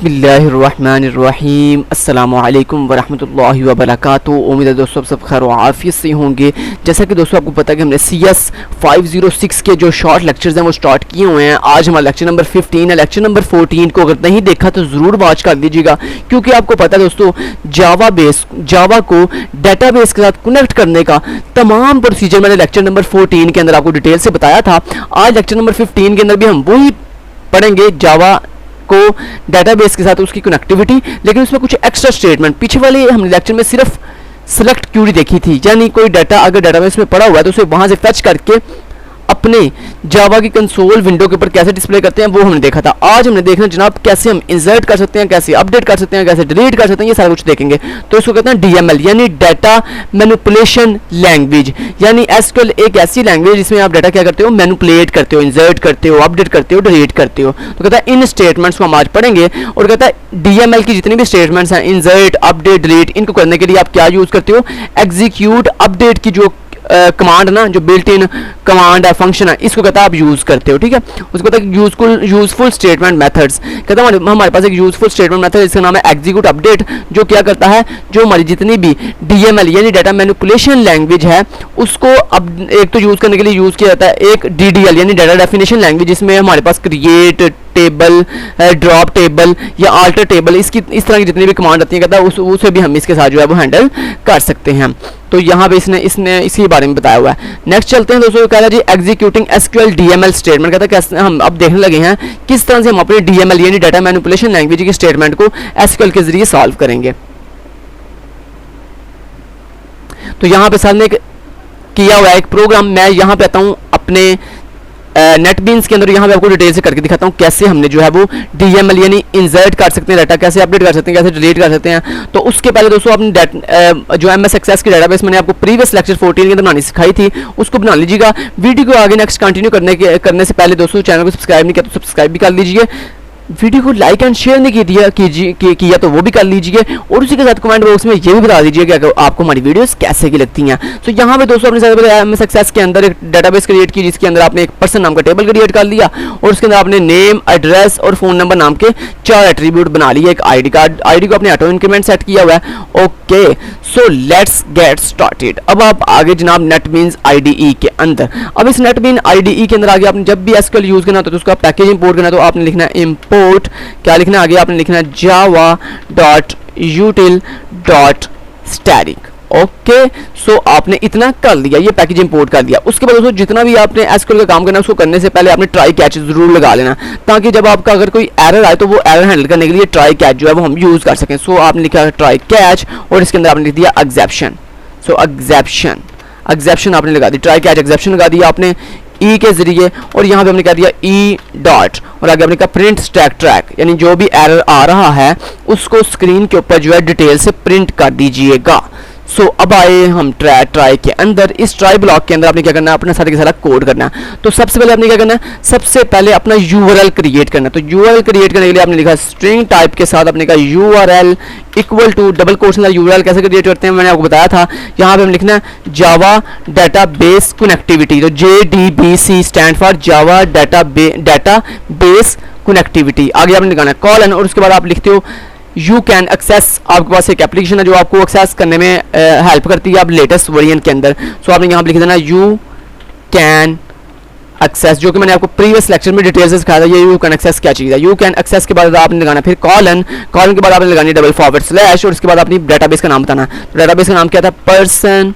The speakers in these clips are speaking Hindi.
बिस्मिल्लाहिर्रहमानिर्रहीम अस्सलामुअलैकुम वरहमतुल्लाहि वबरकातुहू। उम्मीद है दोस्तों आप सब खैर और आफियत से होंगे। जैसा कि दोस्तों आपको पता है कि हमने CS 506 के जो शॉर्ट लेक्चर्स हैं वो स्टार्ट किए हुए हैं। आज हमारा लेक्चर नंबर 15 है। लेक्चर नंबर 14 को अगर नहीं देखा तो ज़रूर वॉच कर लीजिएगा, क्योंकि आपको पता है दोस्तों जावा को डाटाबेस के साथ कनेक्ट करने का तमाम प्रोसीजर मैंने लेक्चर नंबर 14 के अंदर आपको डिटेल से बताया था। आज लेक्चर नंबर 15 के अंदर भी हम वही पढ़ेंगे, जावा को डाटाबेस के साथ उसकी कनेक्टिविटी, लेकिन उसमें कुछ एक्स्ट्रा स्टेटमेंट। पीछे वाले हमने लेक्चर में सिर्फ सिलेक्ट क्यूरी देखी थी, यानी कोई डाटा अगर डाटाबेस में पड़ा हुआ है तो उसे वहां से फेच करके अपने जावा की कंसोल विंडो के ऊपर कैसे डिस्प्ले करते हैं वो हमने देखा था। आज हमने देखना जनाब कैसे हम इंसर्ट कर सकते हैं, कैसे अपडेट कर सकते हैं, कैसे डिलीट कर सकते हैं, ये सारा कुछ देखेंगे। तो इसको कहते हैं DML यानी डाटा मैनिपुलेशन लैंग्वेज, यानी SQL एक ऐसी लैंग्वेज जिसमें आप डाटा क्या करते हो, मैनिपुलेट करते हो, इंसर्ट करते हो, अपडेट करते हो, डिलीट करते हो। तो कहता है इन स्टेटमेंट्स को हम आज पढ़ेंगे और कहता है DML की जितनी भी स्टेटमेंट्स हैं, इंसर्ट, अपडेट, डिलीट, इनको करने के लिए आप क्या यूज करते हो, एग्जीक्यूट अपडेट की जो कमांड ना, जो बिल्ट इन कमांड है, फंक्शन है, इसको कहता है आप यूज करते हो। ठीक है, उसको कहता है यूजफुल स्टेटमेंट मेथड्स। कहता है हमारे पास एक यूजफुल स्टेटमेंट मेथड इसका नाम है एग्जीक्यूट अपडेट, जो क्या करता है, जो हमारी जितनी भी DML यानी डाटा मैनिपुलेशन लैंग्वेज है उसको अब एक तो यूज करने के लिए यूज किया जाता है एक DDL यानी डाटा डेफिनेशन लैंग्वेज, जिसमें हमारे पास क्रिएट टेबल, ड्रॉप टेबल या आल्टर टेबल, इस तरह की जितनी भी कमांड आती है कहता है उसे भी हम इसके साथ जो है वो हैंडल कर सकते हैं। तो यहाँ पे इसने इसी बारे में बताया हुआ है। नेक्स्ट चलते हैं दोस्तों, कहता है जी एग्जीक्यूटिंग SQL DML स्टेटमेंट। कहता है कैसे हम अब देखने लगे हैं किस तरह से हम अपने DML यानी डाटा मैनिपुलेशन लैंग्वेज की स्टेटमेंट को SQL के जरिए सॉल्व करेंगे। तो यहाँ पे सर ने किया हुआ है एक प्रोग्राम, मैं यहाँ पे आता हूँ अपने नेटबीन्स के अंदर, यहाँ पे आपको डिटेल से करके दिखाता हूँ कैसे हमने जो है वो DML यानी इंसर्ट कर सकते हैं डाटा, कैसे अपडेट कर सकते हैं, कैसे डिलीट कर सकते हैं। तो उसके पहले दोस्तों अपने जो MS एक्सेस की डाटाबेस मैंने आपको प्रीवियस लेक्चर 14 के अंदर बनानी सिखाई थी, उसको बना लीजिएगा। वीडियो को आगे नेक्स्ट कंटिन्यू करने से पहले दोस्तों चैनल को सब्सक्राइब नहीं किया तो सब्सक्राइब भी कर लीजिए, वीडियो को लाइक एंड शेयर नहीं किया तो वो भी कर लीजिए, और उसी के साथ कमेंट बॉक्स में ये भी बता दीजिए कि आपको हमारी वीडियोस कैसे की लगती हैं। तो यहाँ पे दोस्तों अपने साथ MS एक्सेस के अंदर एक डाटाबेस क्रिएट की, जिसके अंदर आपने एक पर्सन नाम का टेबल क्रिएट कर लिया और उसके अंदर आपने नेम, एड्रेस और फोन नंबर नाम के 4 एट्रीब्यूट बना लिए। एक ID कार्ड, ID को आपने ऑटो इंक्रीमेंट सेट किया हुआ है। Okay, so let's get started. अब आप आगे जनाब नेटबीन्स IDE के अंदर, अब इस नेटबीन IDE के अंदर आगे आपने जब भी SQL यूज करना तो उसका पैकेज इंपोर्ट करना, तो आपने लिखना है इंपोर्ट, क्या लिखना है आगे आपने लिखना है java.util.static। ओके, सो आपने इतना कर लिया, ये पैकेज इंपोर्ट कर दिया। उसके बाद दोस्तों जितना भी आपने SQL का काम करना है उसको करने से पहले आपने ट्राई कैच जरूर लगा लेना, ताकि जब आपका अगर कोई एरर आए तो वो एरर हैंडल करने के लिए ट्राई कैच जो है वो हम यूज कर सकें। सो आपने लिखा ट्राई कैच और इसके अंदर आपने लिख दिया एक्सेप्शन। सो एक्सेप्शन आपने लगा दी, ट्राई कैच एक्सेप्शन लगा दिया आपने E के जरिए, और यहाँ पे हमने कह दिया E डॉट और आगे हमने कहा प्रिंट स्टैक ट्रैक, यानी जो भी एरर आ रहा है उसको स्क्रीन के ऊपर जो है डिटेल से प्रिंट कर दीजिएगा। सो अब आए हम ट्राई के अंदर। इस ट्राई ब्लॉक के अंदर आपने क्या करना है, अपना सारा का सारा कोड करना है। तो सबसे पहले आपने क्या करना है, सबसे पहले अपना URL क्रिएट करना है। तो URL क्रिएट करने के लिए आपने लिखा स्ट्रिंग टाइप के साथ आपने कहा URL equal to double quotes में URL कैसे क्रिएट करते हैं मैंने आपको बताया था। यहाँ पे हम लिखना है जावा डाटाबेस कनेक्टिविटी, तो JDBC stand for Java database connectivity. आगे आपने लिखाना है कॉलन और उसके बाद आप लिखते हो यू कैन एक्सेस। आपके पास एक एप्लीकेशन है जो आपको एक्सेस करने में हेल्प करती है अब लेटेस्ट वर्जन के अंदर। सो आपने यहाँ पे लिख देना यू कैन एक्सेस, जो कि मैंने आपको प्रीवियस लेक्चर में डिटेल से सिखाया था। ये यू कैन एक्सेस क्या चीज़ है। यू कैन एक्सेस के बाद आपने लगाना फिर कॉलन के बाद आपने लगानी डबल फॉरवर्ड स्लैश और उसके बाद अपनी डाटाबेस का नाम बताना। तो डाटाबेस का नाम क्या था, पर्सन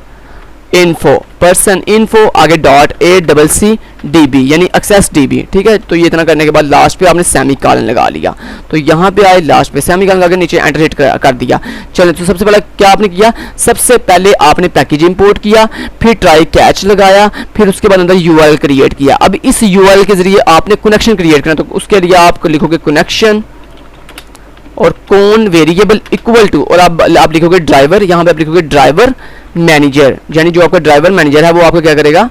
इन्फो आगे .ACCDB यानी एक्सेस DB। ठीक है, तो ये इतना करने के बाद लास्ट पे आपने सेमी कॉलन लगा लिया। तो यहाँ पे आए लास्ट पे सेमी कॉलन लगा के नीचे एंटर हिट कर दिया। चलो, तो सबसे पहले क्या आपने किया, सबसे पहले आपने पैकेज इंपोर्ट किया, फिर ट्राई कैच लगाया, फिर उसके बाद अंदर URL क्रिएट किया। अब इस URL के जरिए आपने कनेक्शन क्रिएट करना, तो उसके लिए आप लिखोगे कनेक्शन और कौन वेरिएबल इक्वल टू, और आप लिखोगे ड्राइवर। यहाँ पे आप लिखोगे ड्राइवर मैनेजर, यानी जो आपका ड्राइवर मैनेजर है वो आपको क्या करेगा,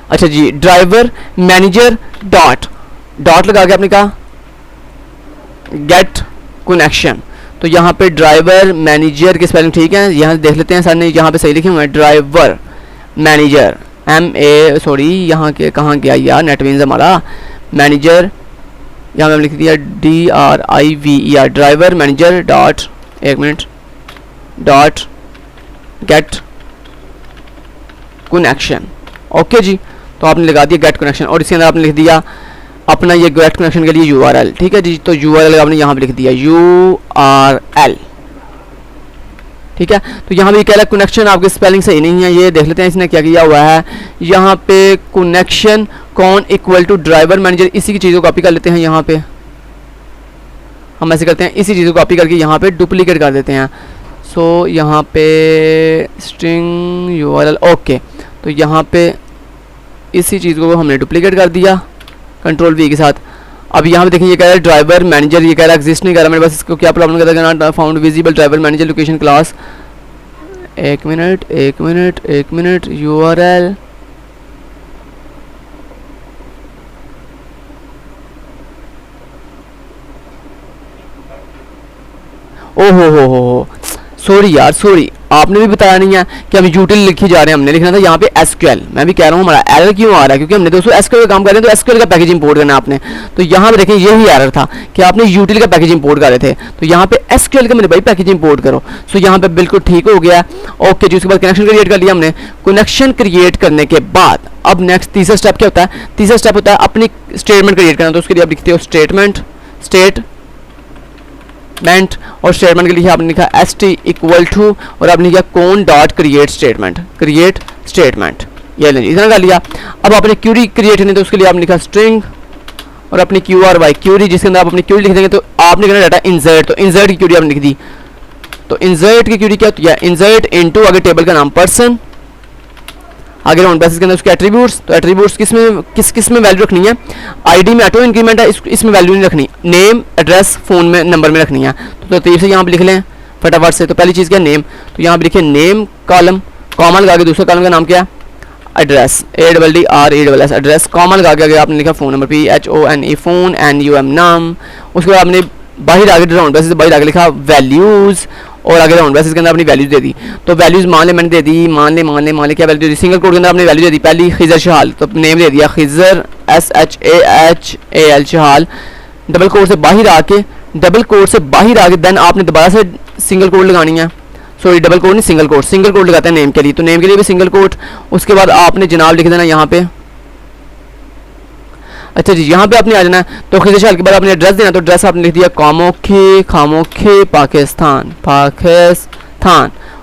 अच्छा जी ड्राइवर मैनेजर डॉट लगा के आपने कहा गेट कनेक्शन। तो यहाँ पे ड्राइवर मैनेजर की स्पेलिंग ठीक है, यहाँ देख लेते हैं सर ने यहाँ पे सही लिखे हुए हैं ड्राइवर मैनेजर यहाँ के कहाँ गया यार नेटबीन्स हमारा मैनेजर यहाँ पे लिख दिया DRIVER ड्राइवर मैनेजर डॉट, एक मिनट, डॉट गेट कनेक्शन। ओके जी, तो आपने लगा दिया गेट कनेक्शन और इसके अंदर आपने लिख दिया अपना ये गेट कनेक्शन के लिए URL। ठीक है जी, तो URL आपने यहाँ पे लिख दिया URL। ठीक है, तो यहाँ पे कह रहा है कनेक्शन आपके स्पेलिंग सही नहीं है, ये देख लेते हैं इसने क्या किया हुआ है। यहाँ पे कनेक्शन कौन इक्वल टू ड्राइवर मैनेजर, इसी की चीज़ को कॉपी कर लेते हैं। यहाँ पे हम ऐसे करते हैं, इसी चीज़ को कॉपी करके यहाँ पे डुप्लीकेट कर देते हैं। सो यहाँ पे स्ट्रिंग URL, ओके, तो यहाँ पे इसी चीज़ को हमने डुप्लीकेट कर दिया कंट्रोल V के साथ। अब यहाँ पे देखिए ये कह रहा है ड्राइवर मैनेजर, ये कह रहा है एग्जिस्ट नहीं कर रहा मेरे पास, इसको क्या प्रॉब्लम कहता है, not found visible driver manager location class. एक मिनट URL, ओहो सॉरी यार, सॉरी, आपने भी बताया नहीं है कि हम यूटिल लिखी जा रहे हैं, हमने लिखना था यहाँ पे SQL। मैं भी कह रहा हूँ हमारा एरर क्यों आ रहा है, क्योंकि हमने दोस्तों SQL का काम कर रहे हैं, तो SQL का पैकेज इंपोर्ट करना है आपने। तो यहाँ पे देखें यही एरर था कि आपने यूटिल का पैकेज इंपोर्ट कर रहे थे, तो यहाँ पे SQL का मेरे भाई पैकेज इंपोर्ट करो। सो यहाँ पे बिल्कुल ठीक हो गया। ओके जी, उसके बाद कनेक्शन क्रिएट कर लिया हमने। कनेक्शन क्रिएट करने के बाद अब नेक्स्ट तीसरा स्टेप क्या होता है, तीसरा स्टेप होता है अपनी स्टेटमेंट क्रिएट करना। तो उसके लिए आप लिखते हो स्टेटमेंट और स्टेटमेंट के लिए आपने लिखा ST इक्वल टू और आपने लिखा कौन डॉट क्रिएट स्टेटमेंट, ये लेंगे, इतना कर लिया। अब आपने क्यूरी क्रिएट करनी, तो उसके लिए आपने लिखा स्ट्रिंग और अपनी QRY क्यूरी, जिसके अंदर आप अपनी क्यूरी लिख देंगे। तो आपने करना डाटा इंसर्ट, तो इंसर्ट की क्यूरी आपने लिख दी। तो इंसर्ट की क्यूरी क्या होती है, इंसर्ट इनटू आगे टेबल का नाम पर्सन, आगे राउंड ब्रैकेट्स के अंदर उसके एट्रीब्यूट्स। तो एट्रीब्यूट्स किस में वैल्यू रखनी है, आईडी में ऑटो इंक्रीमेंट है, इसमें वैल्यू नहीं रखनी, नेम एड्रेस फोन में नंबर में रखनी है। तो तरतीब से यहाँ पे लिख लें फटाफट से। तो पहली चीज़ क्या, नेम, तो यहाँ पे लिखे नेम कॉलम, कॉमा लगा के दूसरा कॉलम का नाम क्या है, एड्रेस, ADDRESS एड्रेस, कॉमा लगा के आपने लिखा phone number PHONE phone, NUM नाम। उसके बाद आपने बाहर आगे राउंड ब्रैकेट से बाहर आगे लिखा वैल्यूज़ और आगे राउंड ब्रैकेट के अंदर अपनी वैल्यूज दे दी। तो वैल्यूज मान ले मैंने दे दी, मान ले क्या वैल्यू दे दी, सिंगल कोड के अंदर आपने वैल्यू दे दी। पहली खिजर शहाल, तो नेम दे दिया खिजर SHAHAL शहाल। डबल कोड से बाहर आके देन आपने दोबारा से सिंगल कोड लगानी है, सॉरी डबल कोड नहीं सिंगल कोड लगाते हैं नेम के लिए, तो नेम के लिए भी सिंगल कोड। उसके बाद आपने जनाब लिख देना यहाँ पे, अच्छा जी यहाँ पे आपने आ जाना है। तो खिजर शहाल के बाद आपने एड्रेस देना, तो एड्रेस आपने लिख दिया खामोखे पाकिस्तान।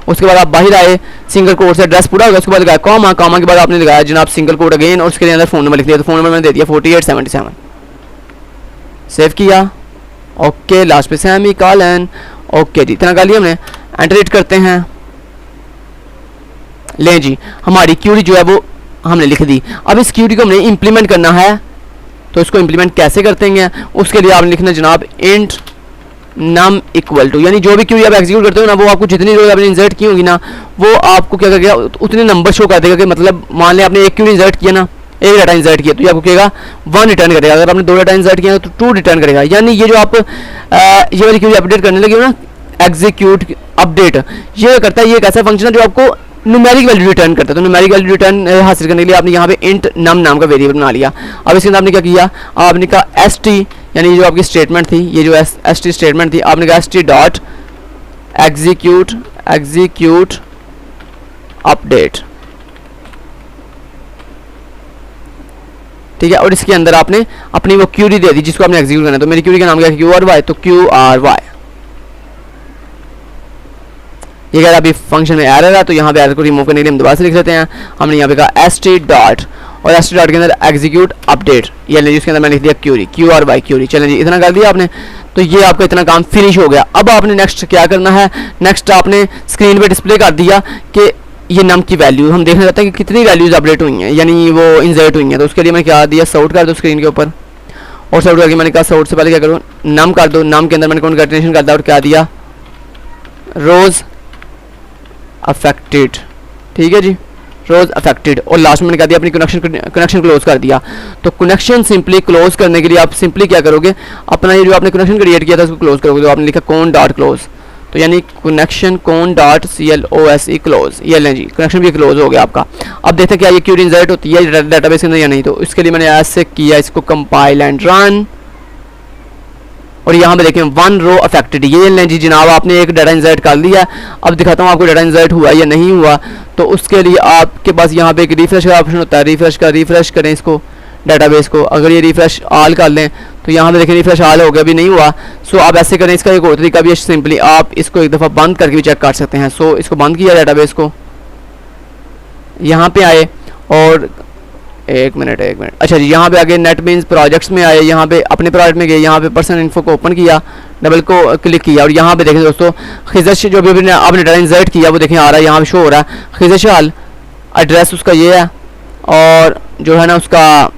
उसके बाद आप बाहर आए, सिंगल कोड से एड्रेस पूरा होगा, उसके बाद लगाया कॉमा के बाद आपने लगाया जनाब सिंगल कोड अगेन और उसके अंदर फोन नंबर लिख दिया। तो फोन नंबर मैंने दे दिया 4877, सेव किया। ओके, लास्ट पे सेमी कॉलन। ओके जी, इतना कर लिया हमने, एंटर हिट करते हैं। ले जी, हमारी क्यूरी जो है वो हमने लिख दी। अब इस क्यूरी को हमने इंप्लीमेंट करना है, तो इसको इंप्लीमेंट कैसे करते हैं, उसके लिए आपने लिखना जनाब इंट नम इक्वल टू, यानी जो भी क्यूरी आप एग्जीक्यूट करते हो ना, वो आपको जितनी रो आपने इंसर्ट की होगी ना, वो आपको क्या करेगा, उतने नंबर शो कर देगा। कि मतलब मान लें आपने एक क्यूरी इंसर्ट किया ना, एक डाटा इंसर्ट किया, तो ये आपको कहेगा 1 रिटर्न करेगा। अगर आपने 2 डाटा इंसर्ट किया तो 2 रिटर्न करेगा। यानी ये जो आप ये वाली क्यूरी अपडेट करने लगे हो ना, एग्जीक्यूट अपडेट, ये करता है, ये एक ऐसा फंक्शन है जो आपको न्यूमेरिक वैल्यू रिटर्न करता है। तो न्यूमेरिक वैल्यू रिटर्न हासिल करने के लिए आपने यहाँ पे इंट नम नाम का वेरिएबल बना लिया। अब इसके अंदर आपने क्या किया, आपने कहा ST, यानी जो आपकी स्टेटमेंट थी, ये जो ST स्टेटमेंट थी, आपने कहा ST डॉट एग्जीक्यूट अपडेट, ठीक है। और इसके अंदर आपने अपनी वो क्यूरी दे दी जिसको आपने एग्जीक्यूट करना है। तो मेरी क्यूरी का नाम क्या है, QRY, तो QRY। ये कह रहा अभी फंक्शन में एरर है, तो यहाँ पे एरर को रिमूव करने के लिए हम दोबारा से लिख लेते हैं। हमने यहाँ पे कहा ST डॉट और ST डॉट के अंदर एग्जीक्यूट अपडेट, ये ले जिसके अंदर मैंने लिख दिया QRY क्यूरी। चलें जी, इतना कर दिया आपने, तो ये आपका इतना काम फिनिश हो गया। अब आपने नेक्स्ट क्या करना है, नेक्स्ट आपने स्क्रीन पे डिस्प्ले कर दिया कि ये नम की वैल्यू हम देखना चाहते हैं कि कितनी वैल्यूज अपडेट हुई हैं, यानी वो इंसर्ट हुई हैं। तो उसके लिए मैं क्या दिया, सॉर्ट कर दो स्क्रीन के ऊपर, और सॉर्ट करके मैंने कहा सॉर्ट से पहले क्या करो, नम कर दो। नम के अंदर मैंने कॉन्कैटिनेशन कर दिया और क्या दिया, रोज अफेक्टेड, ठीक है जी, रोज अफेक्टेड। और लास्ट में मैंने क्या दिया, अपनी कनेक्शन क्लोज कर दिया। तो कनेक्शन सिंपली क्लोज करने के लिए आप सिंपली क्या करोगे, अपना ये जो आपने कनेक्शन क्रिएट किया था उसको क्लोज करोगे। तो आपने लिखा कौन डॉट क्लोज, तो यानी कनेक्शन कौन डॉट CLOSE क्लोज, ये लें जी, कनेक्शन भी क्लोज हो गया आपका। अब देखते हैं क्या ये क्यूरी इंसर्ट होती है डाटाबेस के अंदर या नहीं। तो इसके लिए मैंने ऐसे किया, इसको कंपाइल एंड रन, और यहाँ पे देखें 1 रो अफेक्टेड। ये लें जी जनाब, आपने एक डाटा इंसर्ट कर लिया। अब दिखाता हूँ आपको डाटा इंसर्ट हुआ या नहीं हुआ। तो उसके लिए आपके पास यहाँ पे एक रिफ्रेश का ऑप्शन होता है, रिफ्रेश करें इसको डाटाबेस को। अगर ये रिफ्रेश ऑल कर लें तो यहाँ पे देखें रिफ्रेश ऑल हो गया, अभी नहीं हुआ। सो आप ऐसे करें। इसका एक और तरीका भी है, सिंपली आप इसको एक दफ़ा बंद करके भी चेक कर सकते हैं। सो इसको बंद किया डाटाबेस को, यहाँ पे आए और एक मिनट अच्छा जी, यहाँ पे आगे नेट मीन्स प्रोजेक्ट्स में आए, यहाँ पे अपने प्रोजेक्ट में गए, यहाँ पे पर्सनल इन्फो को ओपन किया, डबल को क्लिक किया और यहाँ पे देखें दोस्तों खिजर जो भी आपने डाटा इंसर्ट किया वो देखें आ रहा है, यहाँ पे शो हो रहा है खिजर शाल। एड्रेस उसका ये है और जो है ना उसका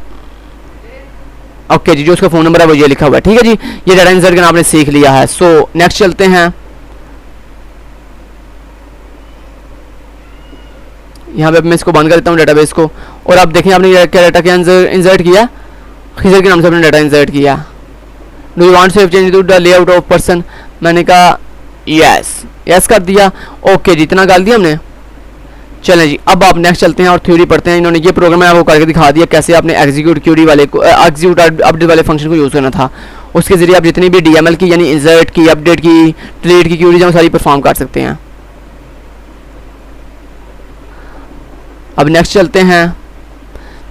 ओके जी, जो उसका फ़ोन नंबर है वो ये लिखा हुआ है। ठीक है जी, ये डाटा इंसर्ट करना आपने सीख लिया है। सो नेक्स्ट चलते हैं। यहाँ पे मैं इसको बंद कर देता हूँ डाटाबेस को। और आप देखें आपने क्या डाटा क्या इंसर्ट किया, खिजर के नाम से आपने डाटा इंसर्ट किया। Do you want to change to the layout of person, मैंने कहा यस कर दिया। ओके जी, इतना डाल दिया हमने। चलें जी, अब आप नेक्स्ट चलते हैं और थ्योरी पढ़ते हैं। इन्होंने ये प्रोग्राम है वो करके दिखा दिया कैसे आपने एग्जीक्यूट क्यूरी वाले को एग्जीक्यूट अपडेट वाले फंक्शन को यूज़ करना था। उसके ज़रिए आप जितनी भी डीएमएल की यानी इंसर्ट की, अपडेट की, डिलीट की क्यूरीज हैं सारी परफॉर्म कर सकते हैं। अब नेक्स्ट चलते हैं।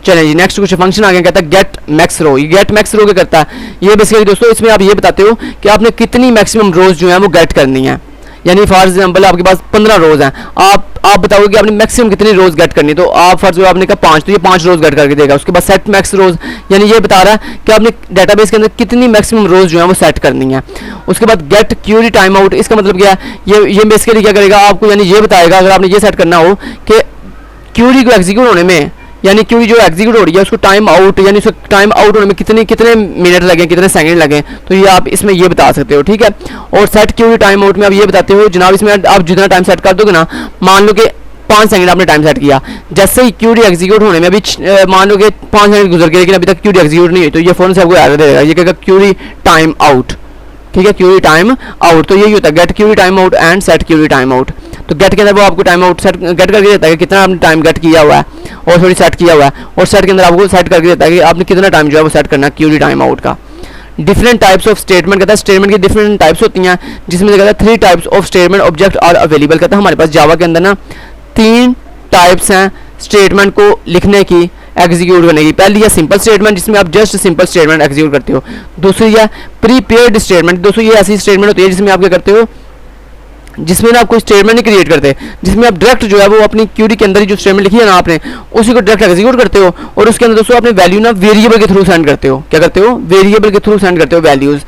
चलें जी, नेक्स्ट कुछ फंक्शन आ गया, कहता है गेट मैक्स रो। ये गेट मैक्स रो क्या करता है, ये बेसिकली दोस्तों इसमें आप ये बताते हो कि आपने कितनी मैक्सिमम रोज जो है वो गेट करनी है। यानी फॉर एग्जांपल आपके पास 15 रोज हैं, आप बताओगे कि आपने मैक्सिमम कितनी रोज गेट करनी है। तो आप फर्ज आपने कहा 5, तो ये 5 रोज गेट करके देगा। उसके बाद सेट मैक्स रोज, यानी ये बता रहा है कि आपने डाटाबेस के अंदर कितनी मैक्सिमम रोज जो है वो सेट करनी है। उसके बाद गेट क्यूरी टाइम आउट, इसका मतलब क्या है, ये बेसिकली क्या करेगा आपको, यानी ये बताएगा अगर आपने ये सेट करना हो कि क्यूरी को एग्जीक्यूट होने में, यानी क्यूरी जो एग्जीक्यूट हो रही है उसको टाइम आउट, यानी उसको टाइम आउट होने में कितने मिनट लगे, कितने सेकंड लगे, तो ये आप इसमें ये बता सकते हो। ठीक है, और सेट क्यूरी टाइम आउट में आप ये बताते हो जनाब इसमें आप जितना टाइम सेट कर दोगे ना, मान लो कि 5 सेकंड आपने टाइम सेट किया, जैसे ही क्यूरी एग्जीक्यूट होने में अभी मान लो कि 5 सेकंड गुजर गए लेकिन अभी तक क्यूरी एग्जीक्यूट नहीं हुई, तो ये फ़ौरन से आपको एरर देगा, ये कहेगा क्यूरी टाइम आउट। ठीक है, क्यूरी टाइम आउट, तो यही होता है get query time out and set query time out. तो गेट के अंदर वो आपको टाइम आउट सेट गेट करके देता है कि कितना आपने टाइम गेट किया हुआ है और थोड़ी सेट किया हुआ है, और सेट के अंदर आपको सेट करके देता है कि आपने कितना टाइम जो है वो सेट करना है क्यूरी टाइम आउट का। डिफरेंट टाइप्स ऑफ स्टेटमेंट, कहता है स्टेटमेंट की डिफरेंट टाइप्स होती हैं, जिसमें कहता है 3 types of statement object are available. कहता है हमारे पास जावा के अंदर ना 3 टाइप्स हैं स्टेटमेंट को लिखने की, एग्जीक्यूट करने की। पहली है सिंपल स्टेटमेंट, जिसमें आप जस्ट सिंपल स्टेटमेंट एग्जीक्यूट करते हो। दूसरी है प्रीपेयर्ड स्टेटमेंट, दोस्तों ये ऐसी स्टेटमेंट होती है जिसमें आप क्या करते हो, जिसमें ना आप कोई स्टेटमेंट नहीं क्रिएट करते, जिसमें आप डायरेक्ट जो है वो अपनी क्यूरी के अंदर ही जो स्टेटमेंट लिखी है ना आपने उसी को डायरेक्ट एग्जीक्यूट करते हो, और उसके अंदर दोस्तों अपने वैल्यू ना वेरिएबल के थ्रू सेंड करते हो। क्या करते हो, वेरिएबल के थ्रू सेंड करते हो वैल्यूज।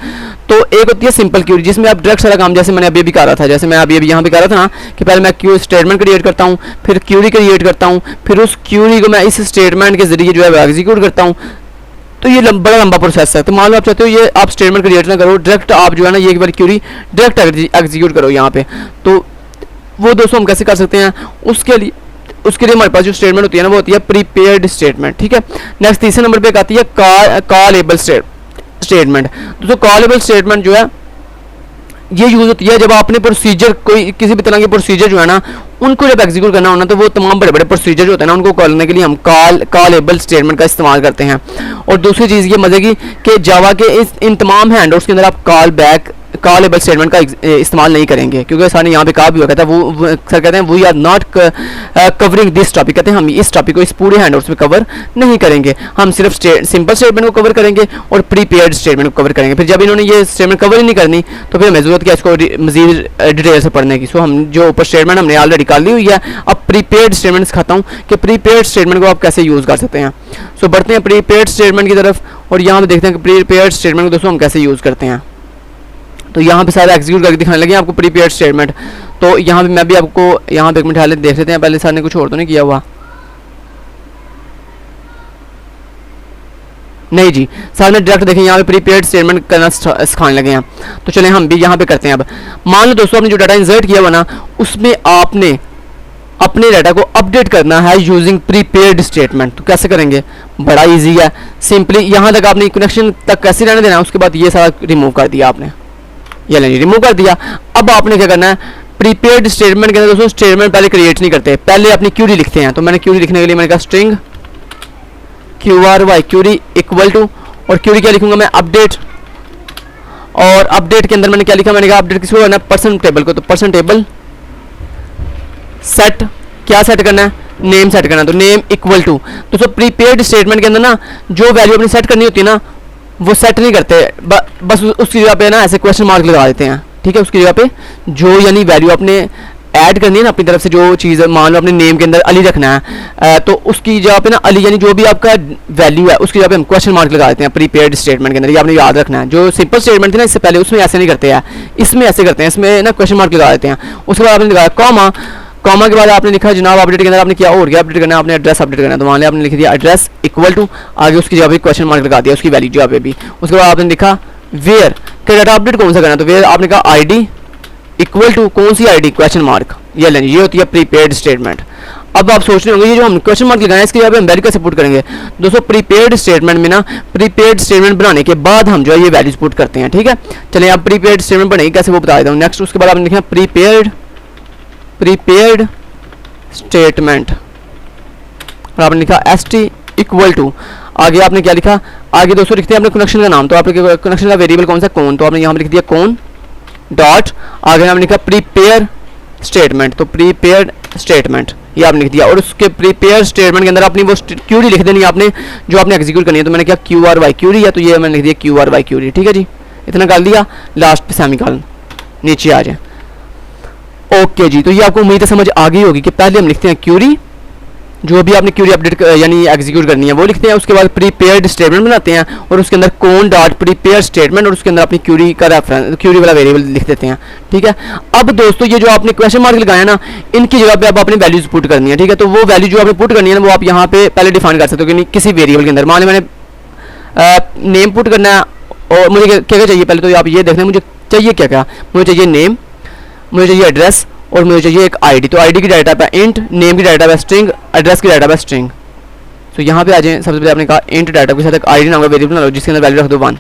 तो एक होती है सिंपल क्यूरी, जिसमें आप डायरेक्ट सारा काम, जैसे मैंने अभी कर रहा था, जैसे मैं अभी यहाँ पे कर रहा था ना कि पहले मैं क्यू स्टेटमेंट क्रिएट करता हूँ, फिर क्यूरी क्रिएट करता हूँ, फिर उस क्यूरी को मैं इस स्टेटमेंट के जरिए जो है एग्जीक्यूट करता हूँ। तो ये बड़ा लंबा प्रोसेस है। तो मान लो आप चाहते हो ये आप स्टेटमेंट क्रिएट ना करो, डायरेक्ट आप जो है ना ये एक बार क्यूरी डायरेक्ट एग्जीक्यूट करो यहाँ पे। तो वो दोस्तों हम कैसे कर सकते हैं, उसके लिए हमारे पास जो स्टेटमेंट होती है ना वो होती है प्रीपेयर्ड स्टेटमेंट। ठीक है, नेक्स्ट तीसरे नंबर पे एक आती है कॉलेबल स्टेटमेंट। दोस्तों कॉलेबल स्टेटमेंट जो है ये यूज होती है जब आपने प्रोसीजर कोई किसी भी तरह के प्रोसीजर जो है ना उनको जब एग्जीक्यूट करना होना, तो वो तमाम बड़े बड़े प्रोसीजर जो होते हैं ना उनको करने के लिए हम कॉलेबल स्टेटमेंट का इस्तेमाल करते हैं। और दूसरी चीज़ ये मजे की कि जावा के इन तमाम हैंडआउट्स के अंदर आप कॉलेबल स्टेटमेंट का इस्तेमाल नहीं करेंगे, क्योंकि सर ने यहाँ पे कहा भी हुआ, कहता है वो सर कहते हैं we are not covering this topic, कहते हैं हम इस टॉपिक को इस पूरे हैंडआउट्स में कवर नहीं करेंगे, हम सिर्फ सिंपल स्टेटमेंट को कवर करेंगे और प्रीपेयर्ड स्टेटमेंट को कवर करेंगे। फिर जब इन्होंने ये स्टेटमेंट कवर ही नहीं करनी तो फिर हमें जरूरत क्या इसको मजीद डिटेल से पढ़ने की। सो हम जो ऊपर स्टेटमेंट हमने ऑलरेडी कर ली हुई है, अब प्रीपेयर्ड स्टेटमेंट सिखाता हूँ कि प्रीपेयर्ड स्टेटमेंट को आप कैसे यूज़ कर सकते हैं। सो बढ़ते हैं प्रीपेयर्ड स्टेटमेंट की तरफ और यहाँ पे देखते हैं कि प्रीपेयर्ड स्टेटमेंट को दोस्तों हम कैसे यूज़ करते हैं। तो यहाँ पे सारा एग्जीक्यूट करके दिखाने लगे आपको प्रीपेयर्ड स्टेटमेंट। तो यहाँ पे मैं भी आपको यहाँ पे एक मिनट हालत देख लेते हैं, पहले सर ने कुछ और तो नहीं किया हुआ, नहीं जी सर ने डायरेक्ट देखें यहाँ पे प्रीपेयर्ड स्टेटमेंट करना सिखाने लगे हैं। तो चलें हम भी यहाँ पे करते हैं। अब मान लो दोस्तों आपने जो डाटा इंसर्ट किया हुआ ना उसमें आपने अपने डाटा को अपडेट करना है यूजिंग प्रीपेयर्ड स्टेटमेंट। तो कैसे करेंगे, बड़ा इजी है, सिंपली यहाँ तक आपने कनेक्शन तक कैसे रहने देना है, उसके बाद ये सारा रिमूव कर दिया आपने, ये नहीं रिमूव कर दिया। अब आपने क्या करना है, प्रीपेयर्ड स्टेटमेंट के अंदर दोस्तों स्टेटमेंट पहले क्रिएट नहीं करते, पहले अपनी क्यूरी लिखते हैं। तो मैंने क्यूरी लिखने के लिए मैंने कहा string QRY query equal to, और क्यूरी क्या लिखूंगा मैं, अपडेट, और अपडेट के अंदर मैंने क्या लिखा, मैंने कहा अपडेट किसको करना है, पर्सन टेबल को, तो पर्सन टेबल सेट, क्या सेट करना है, नेम सेट करना है, तो नेम इक्वल टू। दोस्तों प्रीपेड स्टेटमेंट के अंदर ना जो वैल्यू अपनी सेट करनी होती है ना वो सेट नहीं करते, बस उसकी जगह पे ना ऐसे क्वेश्चन मार्क लगा देते हैं, ठीक है। उसकी जगह पे जो यानी वैल्यू अपने ऐड करनी है ना अपनी तरफ से, जो चीज़ मान लो अपने नेम के अंदर अली रखना है, तो उसकी जगह पे ना अली यानी जो भी आपका वैल्यू है उसकी जगह पे हम क्वेश्चन मार्क लगा देते हैं प्रीपेड स्टेटमेंट के अंदर। ये आपने याद रखना है। जो सिंपल स्टेटमेंट थी ना इससे पहले उसमें ऐसे नहीं करते हैं, इसमें ऐसे करते हैं, इसमें ना क्वेश्चन मार्क लगा देते हैं। उसके बाद आपने लगाया कॉमा, कॉमा के बाद आपने लिखा जनाब अपडेट के अंदर आपने क्या और क्या अपडेट करना है, आपने एड्रेस अपडेट करना है, तो मान लिया आपने लिख दिया एड्रेस इक्वल टू, आगे उसकी जगह पे क्वेश्चन मार्क लगा दिया उसकी वैल्यू जगह पे भी। उसके बाद आपने लिखा वेयर का डाटा अपडेट कौन सा करना है, तो वेयर आपने कहा आईडी इक्वल टू कौन सी आईडी, क्वेश्चन मार्क। ये लेंगे, ये होती है प्रीपेड स्टेटमेंट। अब आप सोच रहे होंगे ये जो हम क्वेश्चन मार्क लगाए इसके जगह पे हम वैल्यू कैसे पुट करेंगे। दोस्तों प्रीपेड स्टेटमेंट में ना प्रीपेड स्टेटमेंट बनाने के बाद हम जो है ये वैल्यूज पुट करते हैं, ठीक है। चलिए आप प्रीपेड स्टेटमेंट बनेगी कैसे वो बता देता हूँ। नेक्स्ट उसके बाद आपने लिखा प्रीपेड स्टेटमेंट और आपने लिखा st इक्वल टू, आगे आपने क्या लिखा, आगे दोस्तों लिखते हैं अपने कनेक्शन का नाम, तो आपने कनेक्शन का वेरिएबल कौन सा, कौन, तो आपने यहाँ पे लिख दिया कौन डॉट, आगे आपने लिखा प्रीपेयर स्टेटमेंट, तो प्रीपेयर स्टेटमेंट ये आपने लिख दिया। और उसके प्रीपेयर स्टेटमेंट के अंदर अपनी वो क्यूरी लिख देनी है आपने जो आपने एग्जीक्यूट करनी है, तो मैंने क्या QRY क्यूरी है, तो ये मैंने लिख दिया QRY क्यूरी, ठीक है जी। इतना कर दिया, लास्ट पे सेमीकोलन नीचे आ जाए। ओके जी, तो ये आपको उम्मीद है समझ आ गई होगी कि पहले हम लिखते हैं क्यूरी, जो भी आपने क्यूरी अपडेट यानी एग्जीक्यूट करनी है वो लिखते हैं, उसके बाद प्रीपेयर्ड स्टेटमेंट बनाते हैं और उसके अंदर कौन डॉट प्रीपेयर स्टेटमेंट और उसके अंदर अपनी क्यूरी का रेफरेंस, क्यूरी वाला वेरिएबल लिख देते हैं, ठीक है। अब दोस्तों ये जो आपने क्वेश्चन मार्क लगाया ना इनकी जगह पे आप अपनी वैल्यूज पुट करनी है, ठीक है। तो वो वैल्यू जो आपने पुट करनी है ना वो आप यहाँ पे पहले डिफाइन कर सकते हो कि किसी वेरिएबल के अंदर। मान लो मैंने नेम पुट करना है और मुझे क्या क्या चाहिए, पहले तो आप ये देखना मुझे चाहिए क्या क्या, मुझे चाहिए नेम, मुझे चाहिए एड्रेस और मुझे चाहिए एक आईडी। तो आईडी की डाटा टाइप है इंट, नेम की डाटा टाइप है स्ट्रिंग, एड्रेस की डाटा टाइप है स्ट्रिंग। तो यहाँ पे आ जाए, सबसे पहले आपने कहा इंट डाटा के साथ एक आईडी नाम का वेरिएबल बना लो जिसके अंदर वैल्यू रख दो 1।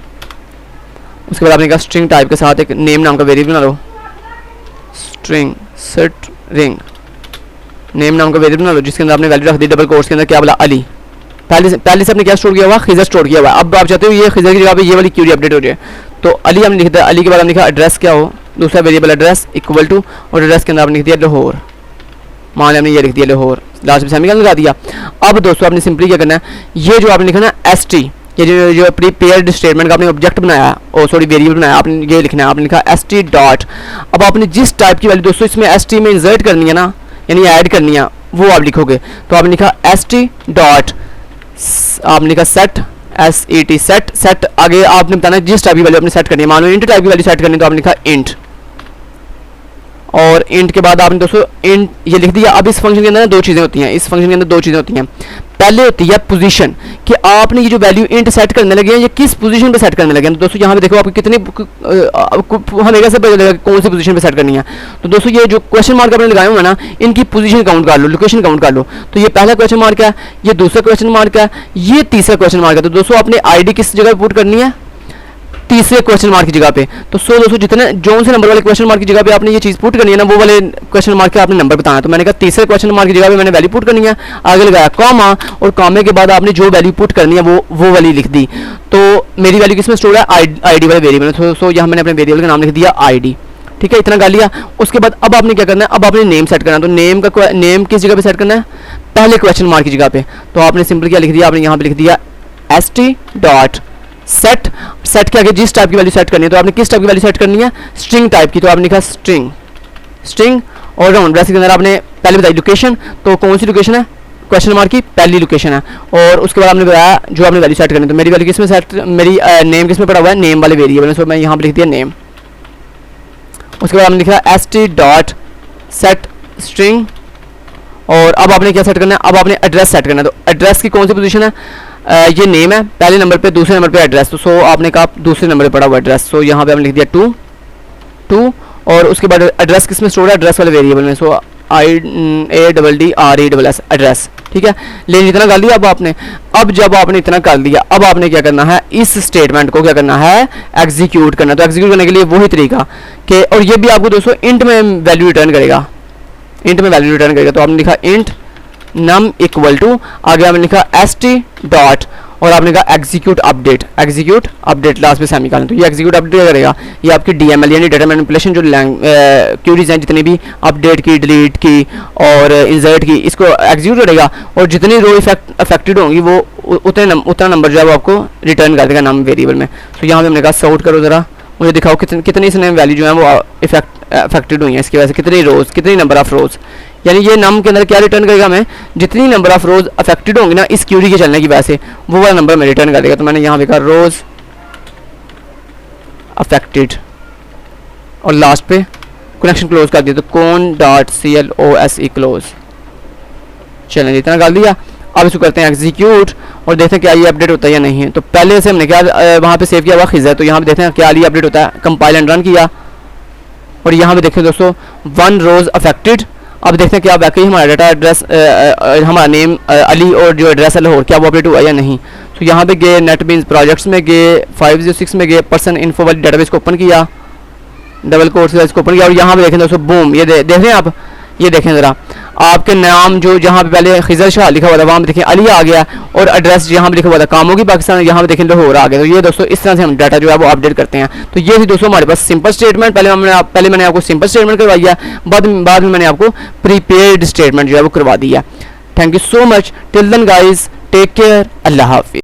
उसके बाद आपने कहा स्ट्रिंग टाइप के साथ एक नेम नाम का वेरिएबल बना लो, स्ट्रिंग स्ट्रिंग नेम नाम का वेरिएबल बना लो जिसके अंदर आपने वैल्यू रख दी डबल कोट्स के अंदर क्या बोला अली। पहले से आपने क्या स्टोर किया हुआ, खिजर स्टोर किया हुआ। अब आप चाहते हो ये खिजर की जगह पे ये वाली क्यूरी अपडेट हो जाए, तो अली हमने लिखा है, अली के बाद हमने लिखा एड्रेस क्या हो, दूसरा वेरिएबल एड्रेस इक्वल टू, और एड्रेस के अंदर आपने लिख दिया लाहौर, मान लिया हमने ये लिख दिया लाहौर, लास्ट में सेमीकोलन लगा दिया। अब दोस्तों आपने सिंपली क्या करना है, ये जो आपने लिखा ना ST, ये जो प्रीपेयर्ड स्टेटमेंट का आपने ऑब्जेक्ट बनाया और सॉरी वेरिएबल बनाया, आपने ये लिखना है, आपने लिखा ST डॉट। अब आपने जिस टाइप की वैल्यू दोस्तों इसमें ST में इंसर्ट करनी है ना यानी ऐड करनी है वो आप लिखोगे, तो आपने लिखा ST डॉट, आपने लिखा सेट SET सेट, आगे आपने बताना जिस टाइप की वैल्यू आपने सेट करनी है। मान लो इंट टाइप की वैल्यू सेट करनी है तो आपने लिखा इंट, और इंट के बाद आपने दोस्तों इंट ये लिख दिया। अब इस फंक्शन के अंदर दो चीज़ें होती हैं, इस फंक्शन के अंदर दो चीज़ें होती हैं। पहले होती है पोजीशन, कि आपने ये जो वैल्यू इंट सेट करने लगे हैं ये किस पोजीशन पे सेट करने लगे हैं। तो दोस्तों यहाँ पे देखो आपको कितनी हमें कैसे पता चलेगा कौन सी पोजीशन पे सेट करनी है। तो दोस्तों ये जो क्वेश्चन मार्क आपने लगाए हुए ना इनकी पोजीशन काउंट कर लो, लोकेशन काउंट कर लो। तो ये पहला क्वेश्चन मार्क है, ये दूसरा क्वेश्चन मार्क है, ये तीसरा क्वेश्चन मार्क है। तो दोस्तों आपने आईडी किस जगह पुट करनी है, तीसरे क्वेश्चन मार्क की जगह पे। तो दोस्तों जितने जो से नंबर वाले क्वेश्चन मार्क की जगह पे आपने ये चीज़ पुट करनी है ना वो वाले क्वेश्चन मार्क के आपने नंबर बताना है। तो मैंने कहा तीसरे क्वेश्चन मार्क की जगह पे मैंने वैल्यू पुट करनी है, आगे लगाया कॉमा, और कॉमे के बाद आपने जो वैल्यू पुट करनी है वो वाली लिख दी। तो मेरी वैल्यू किसमें स्टोर है, आईडी वाले वेरिएबल में। तो यहाँ मैंने अपने वेरिएबल का नाम लिख दिया आईडी, ठीक है। इतना कर लिया। उसके बाद अब आपने क्या करना है, अब आपने नेम सेट करना है। तो नेम किस जगह पे सेट करना है, पहले क्वेश्चन मार्क की जगह पे। तो आपने सिंपल क्या लिख दिया, आपने यहाँ पे लिख दिया ST डॉट सेट, सेट के आगे जिस टाइप की वैल्यू सेट करनी है। तो आपने किस टाइप की वैल्यू सेट करनी है, स्ट्रिंग टाइप की। तो आपने लिखा स्ट्रिंग और राउंड ब्रैकेट के अंदर आपने पहले बताई लोकेशन, तो कौन सी लोकेशन है, क्वेश्चन मार्क की पहली लोकेशन है। और उसके बाद आपने बताया जो आपने वैल्यू सेट करनी है। तो मेरी वैल्यू किस में सेट, मेरी नेम किस में पड़ा हुआ है, नेम वाले वेरिएबल में। सो मैं यहाँ पर लिख दिया नेम। उसके बाद आपने लिखा ST डॉट सेट स्ट्रिंग, और अब आपने क्या सेट करना है, अब आपने एड्रेस सेट करना है। तो एड्रेस की कौन सी पोजीशन है, ये नेम है पहले नंबर पे, दूसरे नंबर पे एड्रेस। तो सो आपने कहा दूसरे नंबर पे पड़ा हुआ एड्रेस। सो यहाँ पे आपने लिख दिया 2 और उसके बाद एड्रेस किस में स्टोर है, एड्रेस वाले वेरिएबल में। सो ADDRESS एड्रेस, ठीक है। लेकिन इतना कर लिया अब आपने। अब जब आपने इतना कर लिया अब आपने क्या करना है, इस स्टेटमेंट को क्या करना है, एग्जीक्यूट करना। तो एग्जीक्यूट करने के लिए वही तरीका कि, और ये भी आपको दोस्तों इंट में वैल्यू रिटर्न करेगा, इंट में वैल्यू रिटर्न करेगा। तो आपने लिखा इंट नम इक्वल टू, आगे आपने लिखा ST डॉट, और आपने कहा एग्जीक्यूट अपडेट लास्ट में सेमीकोलन। तो ये एग्जीक्यूट अपडेट करेगा, ये आपकी डीएमएल यानी डाटा मैनिपुलेशन जो क्यूरीज हैं जितनी भी अपडेट की, डिलीट की और इंसर्ट की, इसको एग्जीक्यूट करेगा और जितनी रो अफेक्टेड होंगी वो उतना नंबर जो है वो आपको रिटर्न कर देगा नाम वेरिएबल में। तो यहाँ पे हमने कहा सॉर्ट करो ज़रा, मुझे दिखाओ कितनी इसने वैल्यू जो है वो अफेक्टेड हुई है, इसकी वजह से कितनी नंबर ऑफ रोज़, यानी ये नम के अंदर क्या रिटर्न करेगा हमें, जितनी नंबर ऑफ रोज अफेक्टेड होंगी ना इस क्यूरी के चलने की वजह से वो वाला नंबर में रिटर्न कर देगा। तो मैंने यहाँ लिखा रोज अफेक्टेड और लास्ट पे कनेक्शन क्लोज कर दिया, तो con.close क्लोज। चलें इतना कर दिया। अब इसको करते हैं एग्जीक्यूट और देखते हैं क्या ये अपडेट होता है या नहीं है। तो पहले से हमने क्या वहाँ पे सेव किया हुआ खिज़ा है, तो यहाँ पे देखते हैं क्या ये अपडेट होता है। कंपाइल एंड रन किया और यहाँ पे देखें दोस्तों 1 रोज अफेक्टेड। अब देखते हैं क्या वाकई हमारा डाटा एड्रेस हमारा नेम अली और जो एड्रेस है लाहौर क्या वो अपडेट हुआ या नहीं। तो यहाँ पे गए नेटबीन्स प्रोजेक्ट्स में गए, 506 में गए, पर्सन इन्फो वाली डेटाबेस को ओपन किया, डबल कोर्स इसको ओपन किया और यहाँ पे देखें दोस्तों बूम, ये देख रहे हैं आप, ये देखें ज़रा आपके नाम जो जहाँ पे पहले खिज़र शाह लिखा हुआ था वहाँ पे देखें अली आ गया और एड्रेस जहाँ पे लिखा हुआ था कामोगी पाकिस्तान, यहाँ पे देखें लाहौर आ गया। तो ये दोस्तों इस तरह से हम डाटा जो है वो अपडेट करते हैं। तो ये थी दोस्तों हमारे पास सिंपल स्टेटमेंट। पहले मैंने आपको सिंपल स्टेटमेंट करवाई है, बाद में मैंने आपको प्रीपेड स्टेटमेंट जो है वो करवा दी है। Thank you so much, till then guys, take care, अल्लाह हाफिज़।